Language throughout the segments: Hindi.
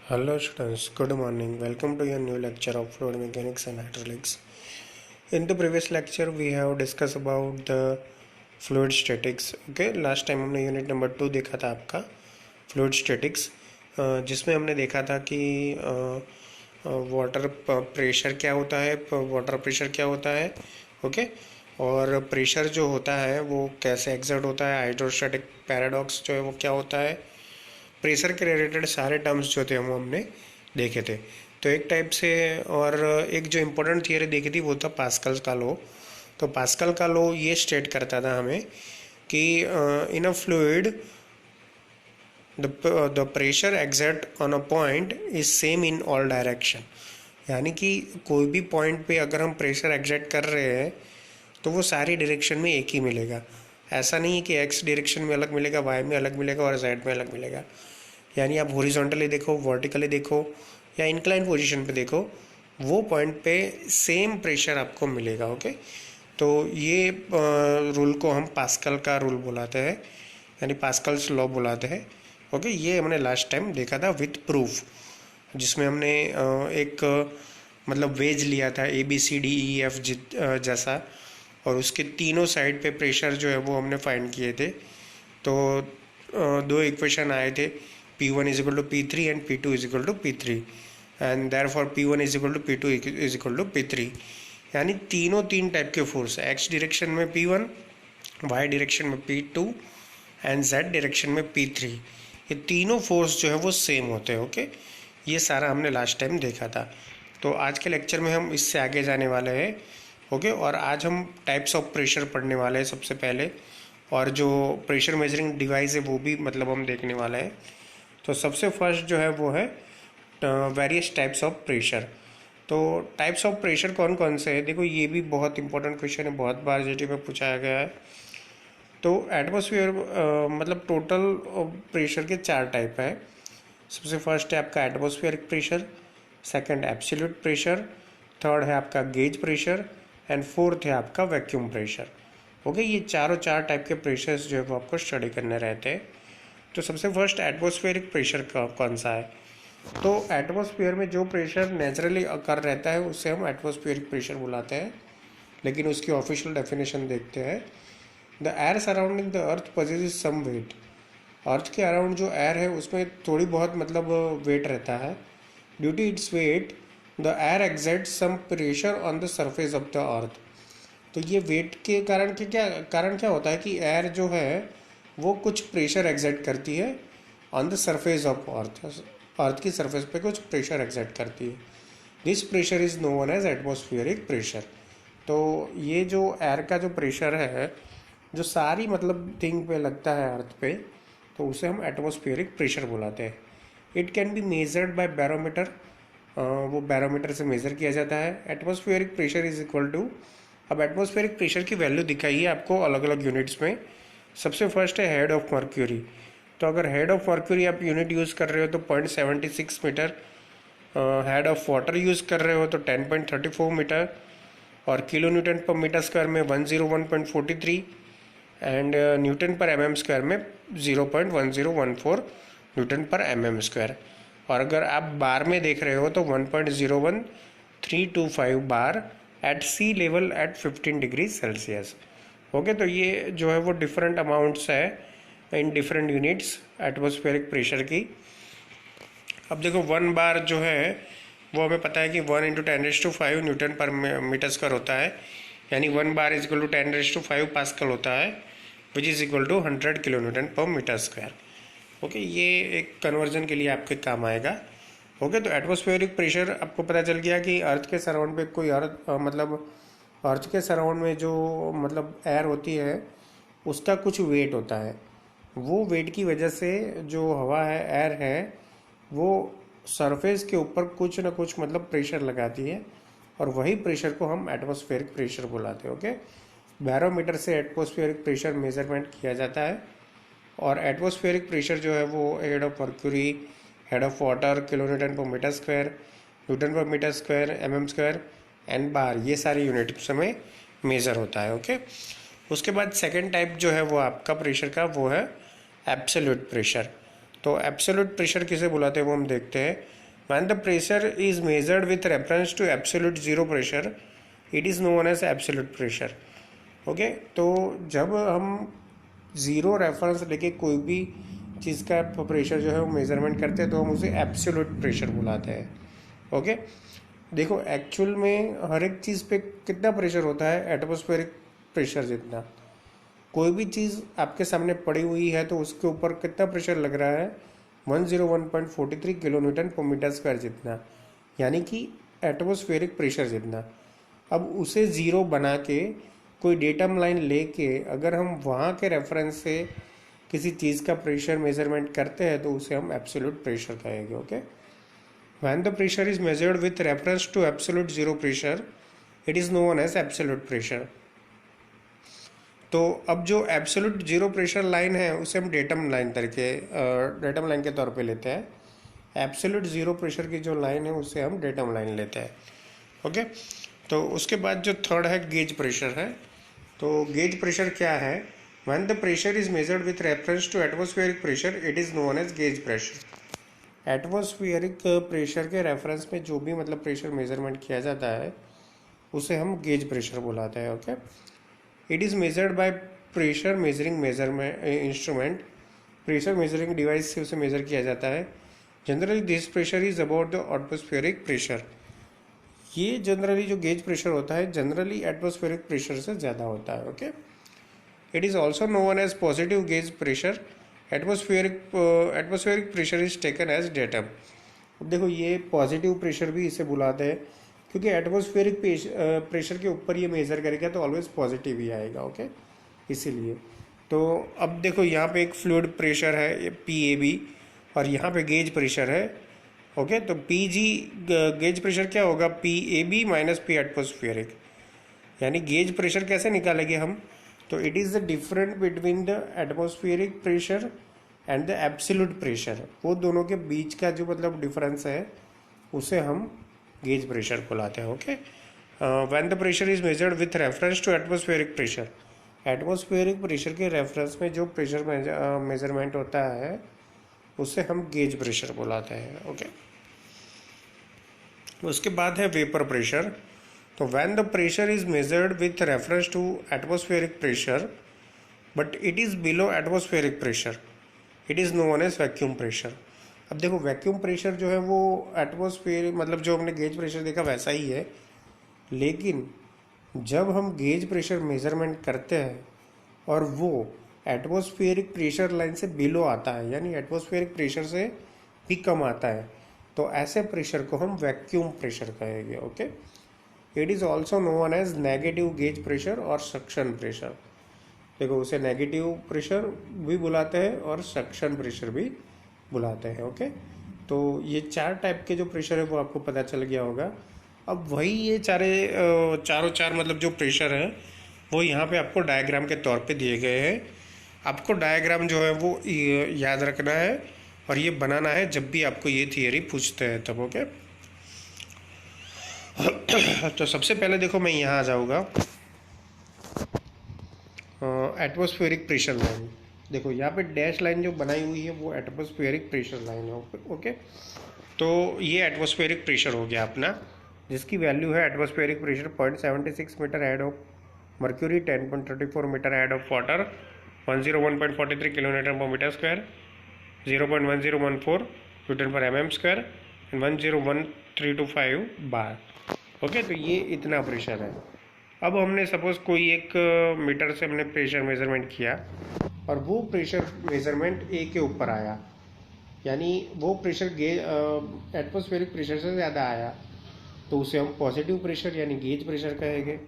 Hello students, good morning. Welcome to your new lecture of fluid mechanics and hydraulics. In the previous lecture we have discussed about the fluid statics. Okay, last time हमने यूनिट नंबर 2 देखा था आपका फ्लूइड स्टैटिक्स, जिसमें हमने देखा था कि वाटर प्रेशर क्या होता है, वाटर प्रेशर क्या होता है, ओके, और प्रेशर जो होता है वो कैसे एक्सर्ट होता है, हाइड्रोस्टैटिक पैराडॉक्स जो है वो क्या होता है, प्रेशर के रिलेटेड सारे टर्म्स जो थे वो हमने देखे थे। तो एक टाइप से, और एक जो इम्पोर्टेंट थियरी देखी थी वो था पास्कल का लॉ। तो पास्कल का लॉ ये स्टेट करता था हमें कि in a fluid the pressure exert on a point is same in all direction. यानी कि कोई भी पॉइंट पे अगर हम प्रेशर एक्सर्ट कर रहे हैं तो वो सारी डायरेक्शन में एक ही मिलेगा। ऐसा नहीं है कि एक्स डायरेक्शन में अलग मिलेगा, वाई में अलग मिलेगा और जेड में अलग मिलेगा। यानी आप हॉरिजॉन्टली देखो, वर्टिकली देखो या इंक्लाइन पोजीशन पे देखो, वो पॉइंट पे सेम प्रेशर आपको मिलेगा। ओके, तो ये रूल को हम पास्कल का रूल बुलाते हैं, यानी पास्कल्स लॉ बुलाते हैं। ओके, ये हमने लास्ट टाइम देखा था विथ प्रूफ, जिसमें हमने एक मतलब वेज लिया था ABCDEF जैसा, और उसके तीनों साइड पे प्रेशर जो है वो हमने फाइंड किए थे। तो दो इक्वेशन आए थे, P1 is equal to P3 and P2 is equal to P3, and therefore P1 is equal to P2 is equal to P3। यानी तीनों तीन टाइप के फोर्स, एक्स डायरेक्शन में P1, वाई डायरेक्शन में P2 एंड जेड डायरेक्शन में P3, ये तीनों फोर्स जो है वो सेम होते हैं। ओके, ये सारा हमने लास्ट टाइम देखा था। तो आज के लेक्चर में हम इससे आगे जाने वाले हैं। ओके, और आज हम टाइप्स ऑफ प्रेशर पढ़ने वाले हैं सबसे पहले, और जो प्रेशर मेजरिंग डिवाइस है वो भी मतलब हम देखने वाले हैं। तो सबसे फर्स्ट जो है वो है वेरियस टाइप्स ऑफ प्रेशर। तो टाइप्स ऑफ प्रेशर कौन कौन से हैं, देखो ये भी बहुत इंपॉर्टेंट क्वेश्चन है, बहुत बार जीटी में पूछाया गया है। तो एटमॉस्फेयर मतलब टोटल प्रेशर के 4 टाइप है। सबसे फर्स्ट है आपका atmospheric pressure, second absolute pressure, third है आपका गेज प्रेशर, एंड फोर्थ है आपका वैक्यूम प्रेशर। ओके, ये चारों 4 टाइप के प्रेशर्स जो है वो आपको स्टडी करने रहते हैं। तो सबसे फर्स्ट एटमॉस्फेरिक प्रेशर का कौन सा है, तो एटमॉस्फेयर में जो प्रेशर नेचुरली अकर रहता है उसे हम एटमॉस्फेरिक प्रेशर बुलाते हैं। लेकिन उसकी ऑफिशियल डेफिनेशन देखते हैं। The air surrounding the earth possesses some weight. Earth के अराउंड जो एयर है उसमें थोड़ी बहुत मतलब वेट रहता है। Due to its weight the air exerts some pressure on the surface of the earth. तो ये वेट के कारण क्या होता है कि एयर जो है वो कुछ प्रेशर एक्सर्ट करती है on the surface of earth, earth की सरफेस पे कुछ प्रेशर एक्सर्ट करती है। This pressure is known as atmospheric pressure. तो ये जो एयर का जो प्रेशर है जो सारी मतलब थिंग पे लगता है अर्थ पे, तो उसे हम एटमॉस्फेरिक प्रेशर बुलाते हैं। It can be measured by barometer, वो बैरोमीटर से मेज़र किया जाता है। Atmospheric pressure is equal to, अब एटमॉस्फेरिक प्रेशर की वैल्यू दिखाई है आपको अलग अलग यूनिट्स में। सबसे फर्स्ट है हेड ऑफ मर्क्यूरी। तो अगर हेड ऑफ मर्क्यूरी आप यूनिट यूज़ कर रहे हो तो 0.76 metre, head of water use कर रहे हो तो 10.34 मीटर, और kilo newton per metre square में 101.43, and newton per mm square में 0.1014 न्यूटन पर mm स्क्वायर। और अगर आप बार में देख रहे हो तो 1.01325 bar at sea level at 15 degree Celsius. Okay, तो ये जो है वो डिफरेंट अमाउंट्स है in different units atmospheric pressure की। अब देखो 1 बार जो है वो हमें पता है कि 1 × 10⁵ न्यूटन पर मीटर स्क्वायर होता है, यानी 1 bar is equal to 10⁵ pascal होता है, which is equal to 100 kilo newton per metre square. Okay, ये एक कन्वर्जन के लिए आपके काम आएगा। ओके, तो एटमॉस्फेरिक प्रेशर आपको पता चल गया कि अर्थ के सराउंड पे कोई मतलब अर्थ के सराउंड में जो मतलब एयर होती है उसका कुछ वेट होता है। वो वेट की वजह से जो हवा है, एयर है, वो सरफेस के ऊपर कुछ ना कुछ मतलब प्रेशर लगाती है, और वही प्रेशर को हम एटमॉस्फेरिक प्रेशर बुलाते हैं। ओके, बैरोमीटर से एटमॉस्फेरिक प्रेशर मेजरमेंट किया जाता है, और एटमॉस्फेरिक प्रेशर जो है वो head of mercury, head of water, kilo newton per metre square, newton per metre square, mm square and bar, ये सारे यूनिट्स में मेज़र होता है। ओके, उसके बाद सेकेंड टाइप जो है वो आपका प्रेशर का वो है एब्सोल्यूट प्रेशर। तो एब्सोल्यूट प्रेशर किसे बुलाते हैं वो हम देखते हैं। When the pressure is measured with reference to absolute zero pressure it is known as absolute pressure. Okay, तो जब हम ज़ीरो रेफरेंस लेके कोई भी चीज़ का प्रेशर जो है वो मेज़रमेंट करते हैं तो हम उसे एब्सोल्यूट प्रेशर बुलाते हैं। ओके, देखो एक्चुअल में हर एक चीज़ पे कितना प्रेशर होता है, एटमॉस्फेरिक प्रेशर जितना। कोई भी चीज़ आपके सामने पड़ी हुई है तो उसके ऊपर कितना प्रेशर लग रहा है, 101.43 kilo newton per metre square जितना, यानी कि एटमॉस्फेरिक प्रेशर जितना। अब उसे ज़ीरो बना के कोई डेटम लाइन लेके अगर हम वहाँ के रेफरेंस से किसी चीज़ का प्रेशर मेजरमेंट करते हैं तो उसे हम एब्सोल्यूट प्रेशर कहेंगे। Okay, when the pressure is measured with reference to absolute zero pressure it is known as absolute pressure. तो अब जो एब्सोल्यूट जीरो प्रेशर लाइन है उसे हम डेटम लाइन के तौर पे लेते हैं। एब्सोल्यूट जीरो प्रेशर की जो लाइन है उसे हम डेटम लाइन लेते हैं। ओके, तो उसके बाद जो थर्ड है गेज प्रेशर है। तो गेज प्रेशर क्या है, when the pressure is measured with reference to atmospheric pressure it is known as gauge pressure. Atmospheric pressure के रेफरेंस में जो भी मतलब प्रेशर मेजरमेंट किया जाता है उसे हम गेज प्रेशर बुलाते हैं। Okay, it is measured by pressure measuring measurement instrument. Pressure measuring device से उसे मेजर किया जाता है। Generally this pressure is about the atmospheric pressure. ये जनरली जो गेज प्रेशर होता है जनरली एटमॉस्फेरिक प्रेशर से ज़्यादा होता है। Okay, it is also known as positive gauge pressure. Atmospheric pressure is taken as datum. अब देखो ये पॉजिटिव प्रेशर भी इसे बुलाते हैं क्योंकि एटमॉस्फेरिक प्रेशर के ऊपर ये मेज़र करेगा तो ऑलवेज पॉजिटिव ही आएगा। ओके, इसीलिए तो अब देखो यहाँ पे एक फ्लूइड प्रेशर है PAB और यहाँ पे गेज प्रेशर है। ओके, तो PG गेज प्रेशर क्या होगा, PAB माइनस P एटमॉस्फेरिक। यानी गेज प्रेशर कैसे निकालेंगे हम, तो it is the difference between the atmospheric pressure and the absolute pressure. वो दोनों के बीच का जो मतलब डिफरेंस है उसे हम गेज प्रेशर बुलाते हैं। Okay, when the pressure is measured with reference to atmospheric pressure. Atmospheric pressure के रेफरेंस में जो प्रेशर मेजरमेंट होता है उसे हम गेज प्रेशर बुलाते हैं। ओके, उसके बाद है वेपर प्रेशर। तो when the pressure is measured with reference to atmospheric pressure but it is below atmospheric pressure it is known as vacuum pressure. अब देखो वैक्यूम प्रेशर जो है वो एटमॉस्फेयर मतलब जो हमने गेज प्रेशर देखा वैसा ही है, लेकिन जब हम गेज प्रेशर मेजरमेंट करते हैं और वो एटमॉस्फेरिक प्रेशर लाइन से बिलो आता है यानी एटमॉस्फेरिक प्रेशर से भी कम आता है तो ऐसे प्रेशर को हम वैक्यूम प्रेशर कहेंगे। Okay, it is also known as negative gauge pressure और सक्शन प्रेशर। देखो उसे नेगेटिव प्रेशर भी बुलाते हैं और सक्शन प्रेशर भी बुलाते हैं। ओके, तो ये चार टाइप के जो प्रेशर है वो आपको पता चल गया होगा। अब वही ये चारों चार मतलब जो प्रेशर है वो यहाँ पे आपको डायग्राम के तौर पे दिए गए हैं। आपको डायग्राम जो है वो याद रखना है और ये बनाना है जब भी आपको ये थियरी पूछते हैं तब। ओके, तो सबसे पहले देखो मैं यहाँ आ जाऊँगा एटमॉस्फेरिक प्रेशर लाइन। देखो यहाँ पे डैश लाइन जो बनाई हुई है वो एटमॉस्फेरिक प्रेशर लाइन है। ओके, तो ये एटमॉस्फेरिक प्रेशर हो गया अपना, जिसकी वैल्यू है atmospheric pressure 0.76 metre head of mercury, 10.34 metre head of water, 101.43 kilometre per metre square, 0.1014 newton per mm square and 101.325 bar. Okay, तो ये इतना प्रेशर है। अब हमने सपोज कोई एक मीटर से हमने प्रेशर मेजरमेंट किया और वो प्रेशर मेजरमेंट A के ऊपर आया, यानी वो प्रेशर एटमॉस्फेरिक प्रेशर से ज़्यादा आया तो उसे हम पॉजिटिव प्रेशर यानी गेज प्रेशर कहेंगे।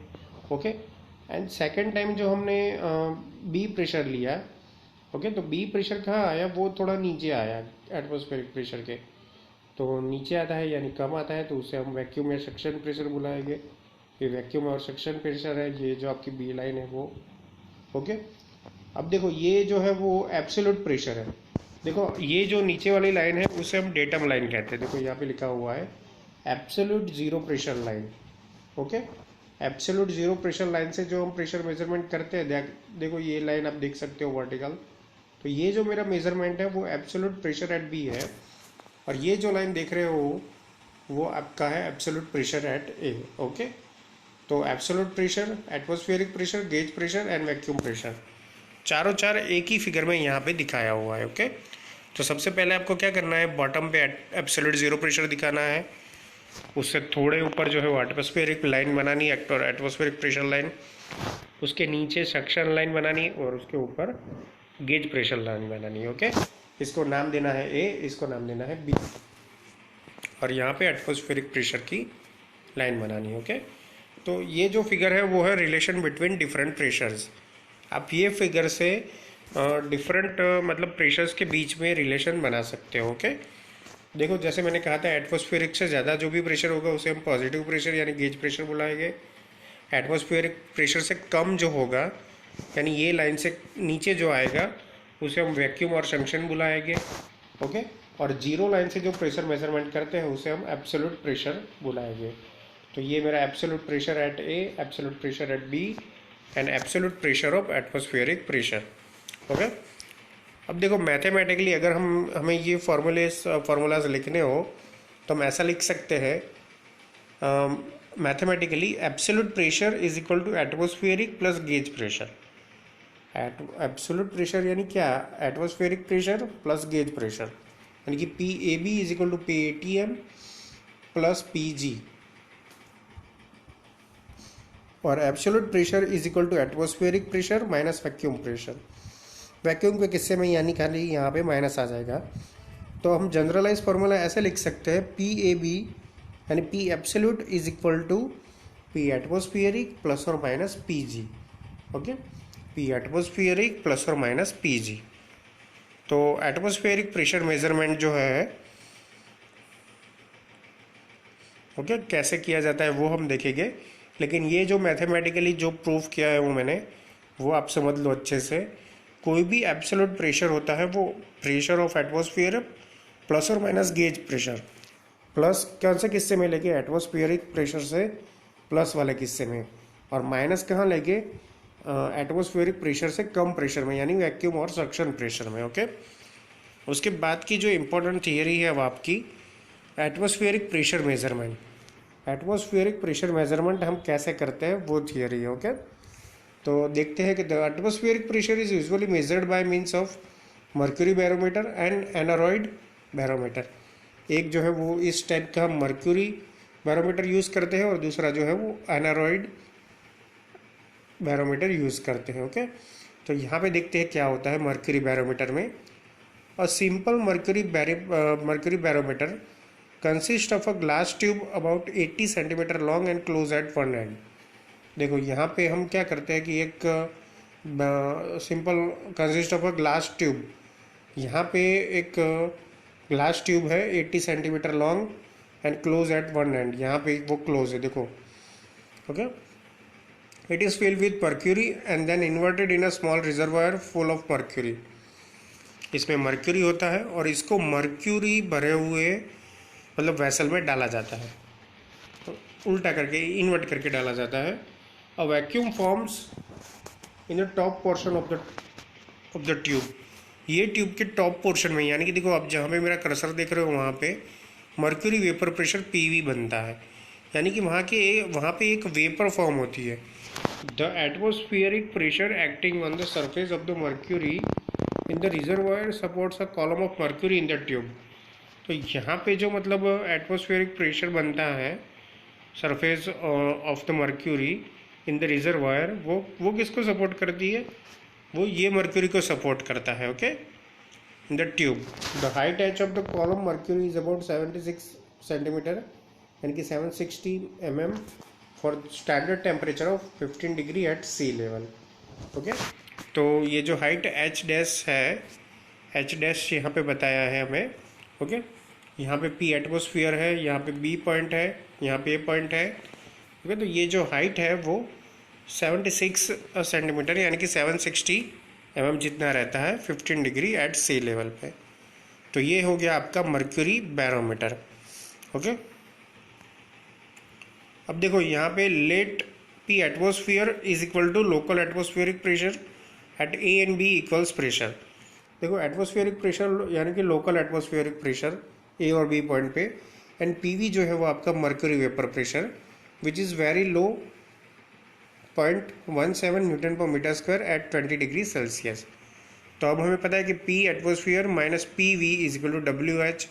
ओके, एंड सेकेंड टाइम जो हमने B प्रेशर लिया, ओके, तो B प्रेशर कहाँ आया, वो थोड़ा नीचे आया एटमॉस्फेरिक प्रेशर के, तो नीचे आता है यानी कम आता है तो उसे हम वैक्यूम या सक्शन प्रेशर बुलाएंगे। ये वैक्यूम और सक्शन प्रेशर है, ये जो आपकी B लाइन है वो। ओके, अब देखो ये जो है वो एब्सोल्यूट प्रेशर है। देखो ये जो नीचे वाली लाइन है उसे हम डेटम लाइन कहते हैं। देखो यहाँ पे लिखा हुआ है absolute zero pressure line. Okay, absolute zero pressure line से जो हम प्रेशर मेजरमेंट करते हैं देखो ये लाइन आप देख सकते हो वर्टिकल, तो ये जो मेरा मेजरमेंट है वो एब्सोल्यूट प्रेशर एट बी है, और ये जो लाइन देख रहे हो वो आपका है absolute pressure at A. Okay, तो absolute pressure, atmospheric pressure, gauge pressure and vacuum pressure, चारों चार एक ही फिगर में यहाँ पे दिखाया हुआ है। ओके, तो सबसे पहले आपको क्या करना है, बॉटम पे एब्सोल्यूट जीरो प्रेशर दिखाना है, उससे थोड़े ऊपर जो है वो एटमॉस्फेरिक लाइन बनानी है, एटमॉस्फेरिक प्रेशर लाइन, उसके नीचे सक्शन लाइन बनानी है, और उसके ऊपर गेज प्रेशर लाइन बनानी है। ओके, इसको नाम देना है ए, इसको नाम देना है बी, और यहाँ पे एटमॉस्फेरिक प्रेशर की लाइन बनानी है। ओके, तो ये जो फिगर है वो है रिलेशन बिटवीन डिफरेंट प्रेशर्स। आप ये फिगर से डिफरेंट मतलब प्रेशर्स के बीच में रिलेशन बना सकते हो। ओके, देखो जैसे मैंने कहा था एटमॉस्फेरिक से ज़्यादा जो भी प्रेशर होगा उसे हम पॉजिटिव प्रेशर यानी गेज प्रेशर बुलाएंगे। एटमॉस्फेरिक प्रेशर से कम जो होगा यानी ये लाइन से नीचे जो आएगा उसे हम वैक्यूम और सक्शन बुलाएंगे। ओके, और जीरो लाइन से जो प्रेशर मेजरमेंट करते हैं उसे हम एब्सोल्यूट प्रेशर बुलाएंगे। तो ये मेरा absolute pressure at A, absolute pressure at B and absolute pressure of atmospheric pressure. Okay, अब देखो मैथमेटिकली अगर हमें ये फार्मूलाज लिखने हो तो हम ऐसा लिख सकते हैं mathematically, absolute pressure is equal to atmospheric plus gauge pressure. Absolute pressure यानी क्या, atmospheric pressure plus gauge pressure, यानी कि P A B is equal to P A T M plus P G, और absolute pressure is equal to atmospheric pressure minus vacuum pressure. Vacuum के किस्से में यानी खाली यहाँ पे माइनस आ जाएगा, तो हम जनरलाइज फार्मूला ऐसे लिख सकते हैं, पी ए बी यानी P absolute is equal to P atmospheric plus और minus P G. Okay, P atmospheric plus और माइनस पी जी। तो एटमॉस्फेरिक प्रेशर मेजरमेंट जो है ओके कैसे किया जाता है वो हम देखेंगे, लेकिन ये जो मैथमेटिकली जो प्रूफ किया है वो मैंने, वो आप समझ लो अच्छे से। कोई भी एब्सोल्यूट प्रेशर होता है वो प्रेशर ऑफ एटमॉस्फेयर प्लस और माइनस गेज प्रेशर, प्लस कौन से किस्से में लेके, एटमॉस्फेरिक प्रेशर से प्लस वाले किस्से में, और माइनस कहाँ लेके, एटमॉस्फेरिक प्रेशर से कम प्रेशर में यानी वैक्यूम और सक्शन प्रेशर में। ओके, उसके बाद की जो इम्पोर्टेंट थियरी है वो आपकी atmospheric pressure measurement. Atmospheric pressure measurement हम कैसे करते हैं वो थियरी है। ओके, तो देखते हैं कि the atmospheric pressure is usually measured by means of mercury barometer and aneroid barometer. एक जो है वो इस टाइप का हम मर्क्यूरी बैरोमीटर यूज़ करते हैं, और दूसरा जो है वो एनारॉइड बैरोमीटर यूज़ करते हैं। ओके, तो यहाँ पे देखते हैं क्या होता है मर्क्यूरी बैरोमीटर में। A simple mercury barometer consist of a glass tube about 80 centimetre long and close at one end. देखो यहाँ पे हम क्या करते हैं कि एक simple consist of a glass tube, यहाँ पे एक ग्लास ट्यूब है 80 centimetre long and close at one end, यहाँ पे वो क्लोज है देखो। Okay, it is filled with mercury and then inverted in a small reservoir full of mercury. इसमें मर्क्यूरी होता है और इसको मर्क्यूरी भरे हुए मतलब वेसल में डाला जाता है, तो उल्टा करके इन्वर्ट करके डाला जाता है। A vacuum forms in the top portion of the tube. ये ट्यूब के टॉप पोर्शन में, यानी कि देखो आप जहाँ पे मेरा कर्सर देख रहे हो वहाँ पे मर्क्यूरी वेपर प्रेशर पीवी बनता है, यानी कि वहाँ पे एक वेपर फॉर्म होती है। The atmospheric pressure acting on the surface of the mercury in the reservoir supports a column of mercury in the tube. तो यहाँ पे जो मतलब एटमॉस्फेरिक प्रेशर बनता है surface of the mercury in the reservoir, वो किसको सपोर्ट करती है, वो ये मर्क्यूरी को सपोर्ट करता है। Okay, in the tube the height H of the column mercury is about 76 centimetre यानी कि 760 mm for standard temperature of 15 degree at sea level. Okay, तो ये जो हाइट एच डैश है, एच डैश यहाँ पे बताया है हमें। ओके, यहाँ पे पी एटमॉस्फेयर है, यहाँ पे बी पॉइंट है, यहाँ पे ए पॉइंट है। ओके, तो ये जो हाइट है वो 76 सेंटीमीटर यानी कि 760 mm जितना रहता है 15 डिग्री एट सी लेवल पे। तो ये हो गया आपका मर्क्यूरी बैरोमीटर। ओके, अब देखो यहाँ पे let P atmosphere is equal to local atmospheric pressure at A and B equals pressure. देखो एटमॉस्फेरिक प्रेशर यानी कि लोकल एटमॉस्फेरिक प्रेशर ए और बी पॉइंट पे, एंड पीवी जो है वो आपका mercury vapour pressure which is very low 0.17 newton per metre square at 20 degree Celsius. तो अब हमें पता है कि P atmosphere minus P V is equal to W H,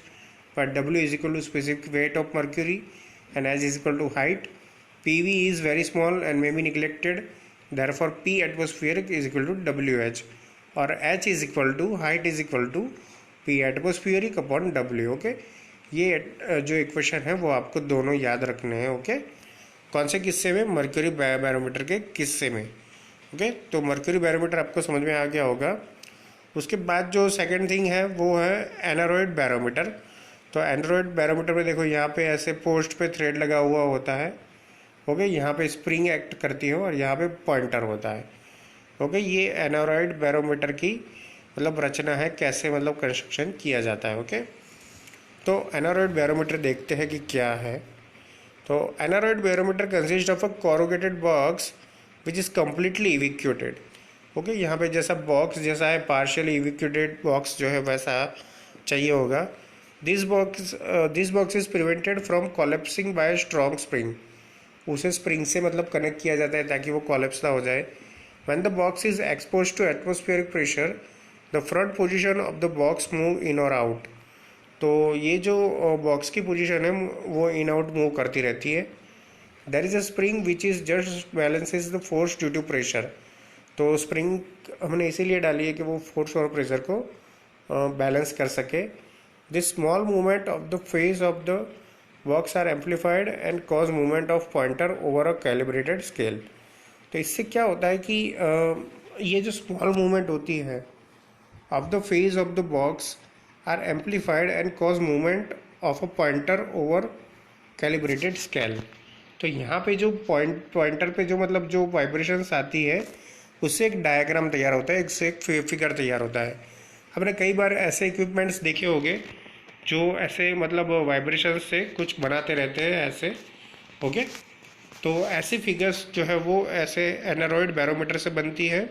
पर W is equal to specific weight of mercury and H is equal to height. P V is very small and may be neglected, therefore P atmospheric is equal to W H, और H is equal to height is equal to P atmospheric upon W. Okay, ये जो इक्वेशन है वो आपको दोनों याद रखने हैं। ओके, कौन से किस्से में? मर्क्यूरी बैरोमीटर के किस्से में। ओके, तो मर्क्यूरी बैरोमीटर आपको समझ में आ गया होगा। उसके बाद जो सेकंड थिंग है वो है एनारॉइड बैरोमीटर। तो एनारॉइड बैरोमीटर में देखो यहाँ पे ऐसे पोस्ट पे थ्रेड लगा हुआ होता है। ओके, यहाँ पे स्प्रिंग एक्ट करती है और यहाँ पे पॉइंटर होता है। ओके, ये एनारॉइड बैरोमीटर की मतलब रचना है, कैसे मतलब कंस्ट्रक्शन किया जाता है। ओके, तो एनारॉइड बैरोमीटर देखते हैं कि क्या है। तो aneroid barometer consist of a corrugated box which is completely evacuated. Okay, यहाँ पे जैसा बॉक्स जैसा है, पार्शियली इविक्यूटेड बॉक्स जो है वैसा चाहिए होगा। This box is prevented from collapsing bye strong spring. उसे स्प्रिंग से मतलब कनेक्ट किया जाता है ताकि वो कोलेप्स ना हो जाए। When the box is expose to atmospheric pressure, the front position of the box move in और आउट। तो ये जो बॉक्स की पोजीशन है वो इन आउट मूव करती रहती है। There is a spring which is just balances the force due to pressure. तो स्प्रिंग हमने इसीलिए डाली है कि वो फोर्स और प्रेशर को बैलेंस कर सके। This small movement of the face of the box are amplified and cause movement of pointer over a calibrated scale. तो इससे क्या होता है कि ये जो स्मॉल मूवमेंट होती है of the face of the box are amplified and cause movement of a pointer over calibrated scale। तो यहाँ पे जो पॉइंटर पे जो मतलब जो वाइब्रेशंस आती है उससे एक डायग्राम तैयार होता है, उससे एक फिगर तैयार होता है। हमने कई बार ऐसे इक्विपमेंट्स देखे होंगे जो ऐसे मतलब वाइब्रेशंस से कुछ बनाते रहते हैं ऐसे। ओके, तो ऐसी फिगर्स जो है वो ऐसे एनारॉइड बैरोमीटर से बनती है।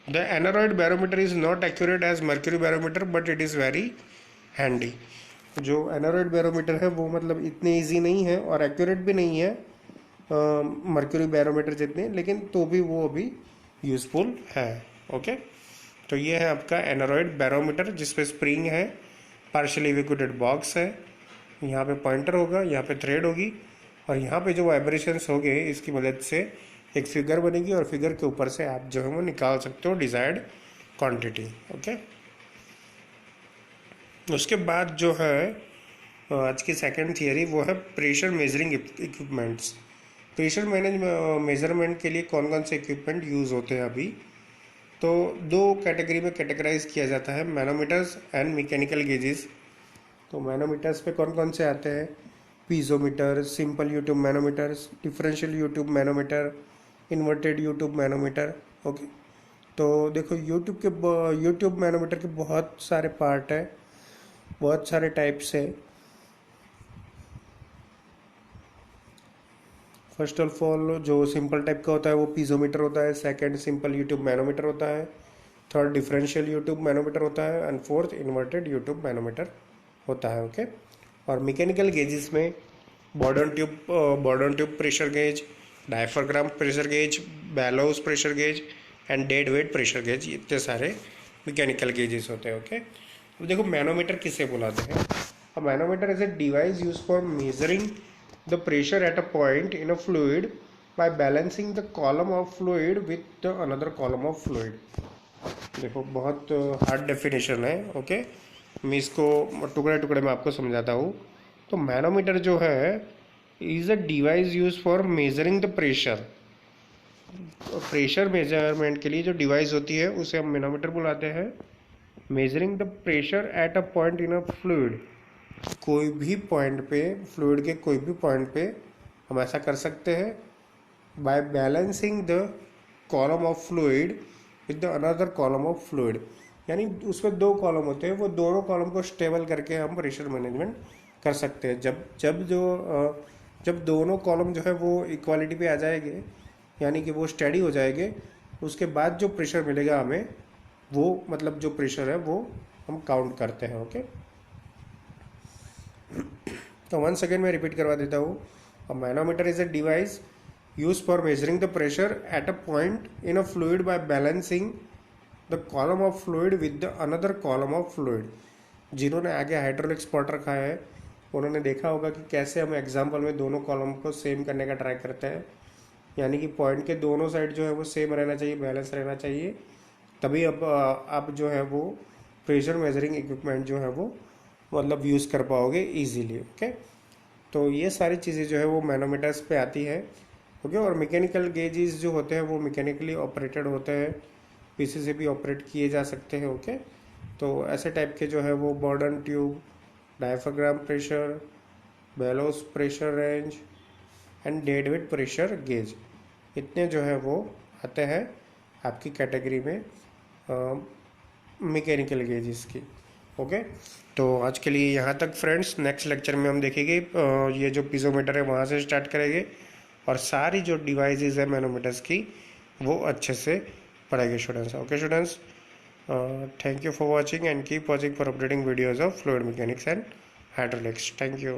The aneroid barometer is not accurate as mercury barometer, but it is very handy। जो एनारॉइड बैरोमीटर है वो मतलब इतने इजी नहीं है और एक्यूरेट भी नहीं है मर्क्यूरी बैरोमीटर जितने, लेकिन तो भी वो अभी यूज़फुल है। ओके, तो ये है आपका एनारॉइड बैरोमीटर जिसपे स्प्रिंग है, पार्शियली इवेक्यूटेड बॉक्स है, यहाँ पे पॉइंटर होगा, यहाँ पे थ्रेड होगी, और यहाँ पे जो वाइब्रेशंस होंगे इसकी मदद से एक फिगर बनेगी और फिगर के ऊपर से आप जो है वो निकाल सकते हो डिजायर्ड क्वांटिटी। ओके, उसके बाद जो है आज की सेकंड थियरी वो है pressure measuring equipments. Pressure measurement के लिए कौन कौन से इक्विपमेंट यूज़ होते हैं अभी? तो दो कैटेगरी में कैटेगराइज किया जाता है, मैनोमीटर्स एंड मैकेनिकल गेजेस। तो मैनोमीटर्स पे कौन कौन से आते हैं? Piezometer, simple you tube manometers, differential you tube manometer, inverted U tube manometer. Okay, तो देखो यूट्यूब मैनोमीटर के बहुत सारे पार्ट है, बहुत सारे टाइप्स है। फर्स्ट ऑफ ऑल जो सिंपल टाइप का होता है वो पीजोमीटर होता है, सेकंड सिंपल यूट्यूब मैनोमीटर होता है, थर्ड डिफरेंशियल यूट्यूब मैनोमीटर होता है, and fourth inverted U tube manometer होता है। ओके, और मैकेनिकल गेजेस में Bourdon tube pressure gauge, diaphragm pressure gauge, bellows pressure gauge and dead weight pressure gauge, इतने सारे मैकेनिकल गेजेस होते हैं। ओके, अब देखो मैनोमीटर किसे बुलाते हैं? A manometer is a device use for measuring the pressure at a point in a fluid by balancing the column of fluid with the another column of fluid. देखो बहुत हार्ड डेफिनेशन है। ओके, मैं इसको टुकड़े टुकड़े में आपको समझाता हूँ। तो मैनोमीटर जो है is a device use for measuring the pressure. Pressure measurement के लिए जो डिवाइस होती है उसे हम मैनोमीटर बुलाते हैं। Measuring the pressure at a point in a fluid, कोई भी पॉइंट पे, फ्लूइड के कोई भी पॉइंट पे हम ऐसा कर सकते हैं by balancing the column of fluid with the another column of fluid. यानी उसमें दो कॉलम होते हैं, वो दोनों कॉलम को स्टेबल करके हम प्रेशर मैनेजमेंट कर सकते हैं। जब दोनों कॉलम जो है वो इक्वालिटी पे आ जाएंगे, यानी कि वो स्टेडी हो जाएंगे, उसके बाद जो प्रेशर मिलेगा हमें वो मतलब जो प्रेशर है वो हम काउंट करते हैं। ओके, तो वन सेकेंड मैं रिपीट करवा देता हूँ। A manometer is a device use for measuring the pressure at a point in a fluid by balancing the column of fluid with the another column of fluid. जिन्होंने आगे हाइड्रोलिक्स पढ़ रखा है उन्होंने देखा होगा कि कैसे हम एग्जाम्पल में दोनों कॉलम को सेम करने का ट्राई करते हैं, यानी कि पॉइंट के दोनों साइड जो है वो सेम रहना चाहिए, बैलेंस रहना चाहिए, तभी अब आप जो है वो प्रेशर मेजरिंग इक्विपमेंट जो है वो मतलब यूज़ कर पाओगे इजीली। ओके, तो ये सारी चीज़ें जो है वो मैनोमीटर्स पे आती है। ओके, और मैकेनिकल गेजेस जो होते हैं वो मैकेनिकली ऑपरेटेड होते हैं, पीसी से भी ऑपरेट किए जा सकते हैं। ओके, तो ऐसे टाइप के जो है वो Bourdon tube, diaphragm pressure, bellows pressure range and deadweight pressure gauge, इतने जो है वो आते हैं आपकी कैटेगरी में मैकेनिकल गेजेस की। ओके, तो आज के लिए यहाँ तक फ्रेंड्स। नेक्स्ट लेक्चर में हम देखेंगे ये जो पीजोमीटर है वहाँ से स्टार्ट करेंगे और सारी जो डिवाइसेस है मैनोमीटर्स की वो अच्छे से पढ़ेंगे students. Okay students, thank you for watching and keep watching for updating videos of fluid mechanics and hydraulics. Thank you.